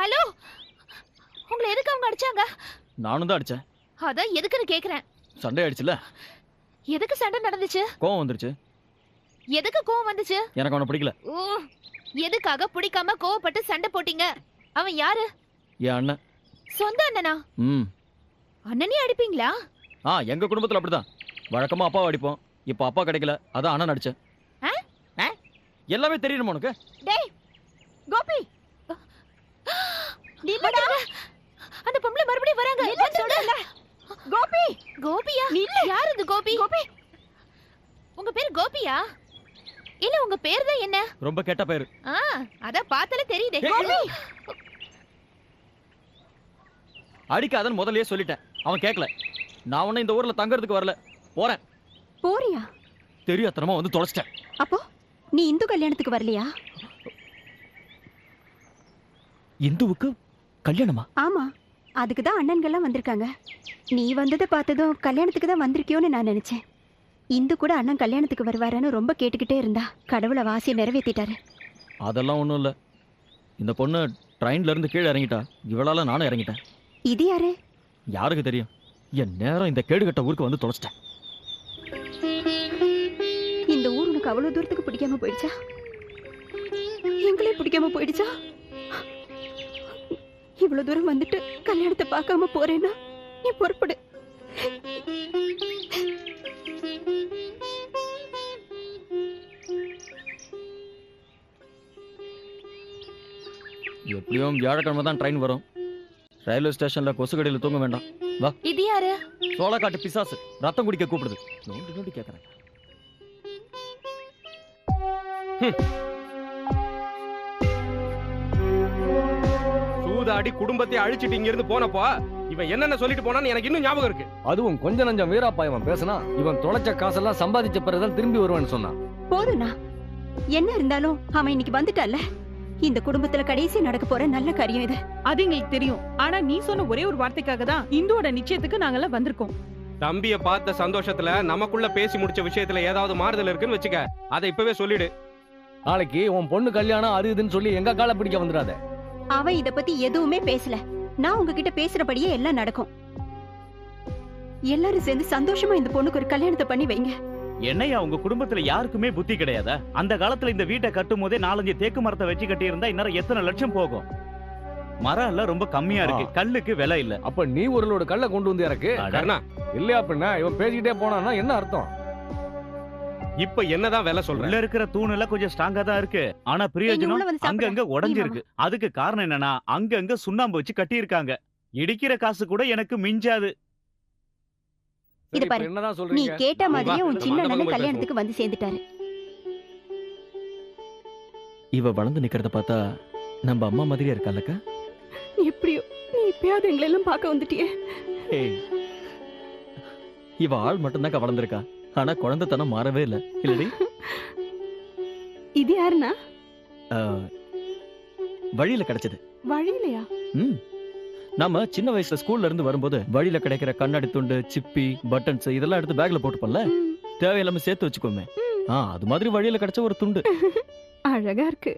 Hello, உங்களை எதுக்கு அவங்க அடிச்சாங்க? நானும் தான் அடிச்சேன். அதான் எதுக்குன்னு கேக்குறேன். சண்டை ஆயிடுச்சுல. எதுக்கு சண்டை நடந்துச்சு? கோவம் வந்துருச்சு. எதுக்கு கோவம் வந்துச்சு? எனக்கு அவனை பிடிக்கல. எதுக்காக பிடிக்காம கோவப்பட்டு சண்டை போட்டீங்க? அவன் யாரு? என் அண்ணன். சொந்த அண்ணனா? அண்ணனே அடிப்பீங்களா? எங்க குடும்பத்துல அப்படிதான். வழக்கமா அப்பாவை அடிப்போம். இப்ப அப்பா கிடைக்கல, அதான் அண்ணன் அடிச்சேன். எல்லாமே தெரியணுமா உனக்கு? டேய் கோபி, நில்லுடா. அந்த பொம்பளை மறுபடியும் வராங்க. என்ன சொல்றல? கோபி, கோபியா? நில்லு. யார் இது கோபி? கோபி, உங்க பேர் கோபியா? இல்ல உங்க பேர் தான் என்ன? ரொம்ப கெட்ட பேரு. அத பார்த்தாலே தெரியுதே. கோபி, அடிக்காதன்னு முதல்லயே சொல்லிட்டேன். அவன் கேட்கல. நான் உன்னை இந்த ஊர்ல தங்கறதுக்கு வரல. போறேன். போறியா? தெரியாதனமா வந்து தொலைச்சிட்டேன். அப்போ நீ இந்து கல்யாணத்துக்கு வரலையா? இந்துவுக்கு கல்யாணமா? ஆமா, அதுக்கு தான் அண்ணன்கள்லாம் வந்திருக்காங்க. நீ வந்ததை பார்த்ததும் கல்யாணத்துக்கு தான் வந்திருக்கியோன்னு நான் நினைச்சேன். இந்து கூட அண்ணன் கல்யாணத்துக்கு வருவாருன்னு ரொம்ப கேட்டுக்கிட்டே இருந்தா. கடவுளை வாசியை நிறைவேற்றிட்டாரு. அதெல்லாம் ஒண்ணும் இல்ல. இந்த பொண்ணு ட்ரெயின்ல இருந்து கீழே இறங்கிட்டா. இவளால நானும் இறங்கிட்டேன். இது யாரு? யாருக்கு தெரியும்? என் நேரம் இந்த கேடுகட்ட ஊருக்கு வந்து தொலைச்சிட்டேன். இந்த ஊர் உனக்கு அவ்வளவு தூரத்துக்கு பிடிக்காம போயிடுச்சா? எங்களே பிடிக்காம போயிடுச்சா? இவ்வளவு தூரம் வந்துட்டு கல்யாணத்தை பார்க்காம போறேன்னா நீ பொறுப்படு. எப்படியும் வியாழக்கிழமை தான் ட்ரெயின் வரும். ரயில்வே ஸ்டேஷன்ல கொசுக்கடியில் தூங்க வேண்டாம். வா. இது யாரு? சோளக்காட்டு பிசாசு ரத்தம் குடிக்க கூப்பிடுது. நோண்டி நோண்டி கேக்குறேன். சூதாடி குடும்பத்தை அழிச்சிட்டு இங்க இருந்து போனப்போ இவன் என்னென்ன சொல்லிட்டு போனான்னு எனக்கு இன்னும் ஞாபகம் இருக்கு. அதுவும் கொஞ்ச நஞ்சம் வீராப்பா இவன் பேசினா இவன் தொலைச்ச காசெல்லாம் சம்பாதிச்ச பிறகுதான் திரும்பி வருவான்னு சொன்னான். போதும்னா, என்ன இருந்தாலும் அவன் இன்னைக்கு வந்துட்டால. இந்த குடும்பத்துல கடைசி நடக்க போற நல்ல காரியம் இது. அது எங்களுக்கு தெரியும். ஆனா நீ சொன்ன ஒரே ஒரு வார்த்தைக்காக தான் இந்துவோட நிச்சயத்துக்கு நாங்கெல்லாம் வந்திருக்கோம். தம்பிய பார்த்த சந்தோஷத்துல நமக்குள்ள பேசி முடிச்ச விஷயத்துல ஏதாவது மாறுதல் இருக்குன்னு வச்சுக்க, அதை இப்பவே சொல்லிடு. நாளைக்கு உன் பொண்ணு கல்யாணம் அது இதுன்னு சொல்லி எங்க கால பிடிக்க வந்துடாத. அவன் இத பத்தி எதுவுமே பேசல. நான் உங்ககிட்ட பேசுறபடியே எல்லாம் நடக்கும். எல்லாரும் சேர்ந்து சந்தோஷமா இந்த பொண்ணுக்கு ஒரு கல்யாணத்தை பண்ணி வைங்க. என்னையா உங்க குடும்பத்துல யாருக்குமே புத்தி கிடையாதா? அந்த காலத்துல இந்த வீட்டை கட்டும் போதே 4-5 தேக்கு மரத்தை வச்சு கட்டி இருந்தா இன்னும் எத்தனை லட்சம் போகும். மரம் எல்லாம் ரொம்ப கம்மியா இருக்கு. கல்லுக்கு விலை இல்ல. அப்ப நீ ஒரு லோடு கல்ல கொண்டு வந்து இறக்கு. இல்லையா அப்படின்னா இவன் பேசிக்கிட்டே போனான்னா என்ன அர்த்தம்? இப்ப என்னதான் விலை சொல்ற? உள்ள இருக்கிற தூண் எல்லாம் கொஞ்சம் ஸ்ட்ராங்கா தான் இருக்கு. ஆனா பிரயோஜனம் அங்கங்க உடைஞ்சிருக்கு. அதுக்கு காரணம் என்னன்னா அங்கங்க சுண்ணாம்பு வச்சு கட்டி இருக்காங்க. இடிக்கிற காசு கூட எனக்கு மிஞ்சாது. இது பாரு, நீ கேட்ட மாதிரியே உன் சின்ன அண்ணன் கல்யாணத்துக்கு வந்து சேர்ந்துட்டாரு. இவ வளர்ந்து நிக்கிறத பார்த்தா நம்ம அம்மா மாதிரியே இருக்காலக்கா. எப்படியோ நீ இப்பயாவது எங்களை எல்லாம் பார்க்க வந்துட்டியே. இவ ஆள் மட்டும்தான் வளர்ந்துருக்கா. ஆனா குழந்தைத்தனம் மாறவே இல்ல. இல்லடி? இது யாருன்னா? வழியில கிடைச்சது. வழியிலையா? நாம சின்ன வயசுல ஸ்கூல்ல இருந்து வரும்போது வழியில கிடைக்கிற கண்ணாடி துண்டு, சிப்பி, பட்டன்ஸ் இதெல்லாம் எடுத்து பேக்ல போட்டுப்போம்ல. தேவையில்லாம சேர்த்து வச்சுக்கோமே. அது மாதிரி வழியில கிடைச்ச ஒரு துண்டு. அழகா இருக்கு.